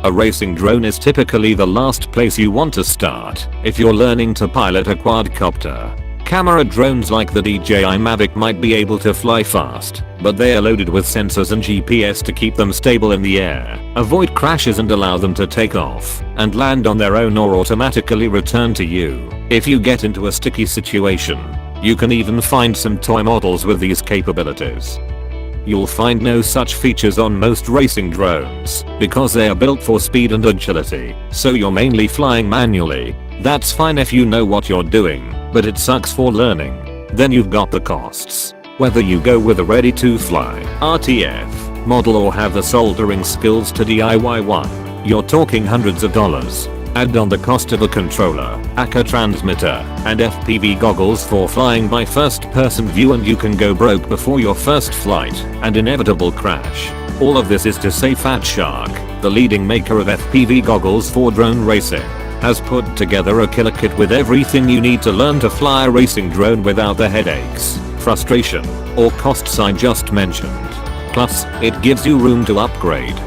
A racing drone is typically the last place you want to start if you're learning to pilot a quadcopter. Camera drones like the DJI Mavic might be able to fly fast, but they are loaded with sensors and GPS to keep them stable in the air, avoid crashes and allow them to take off and land on their own or automatically return to you. If you get into a sticky situation, you can even find some toy models with these capabilities. You'll find no such features on most racing drones because they are built for speed and agility, so you're mainly flying manually. That's fine if you know what you're doing, but it sucks for learning. Then you've got the costs. Whether you go with a ready-to-fly RTF model or have the soldering skills to DIY one, you're talking hundreds of dollars. Add on the cost of a controller, AK transmitter, and FPV goggles for flying by first-person view and you can go broke before your first flight and inevitable crash. All of this is to say FatShark, the leading maker of FPV goggles for drone racing, has put together a killer kit with everything you need to learn to fly a racing drone without the headaches, frustration, or costs I just mentioned. Plus, it gives you room to upgrade.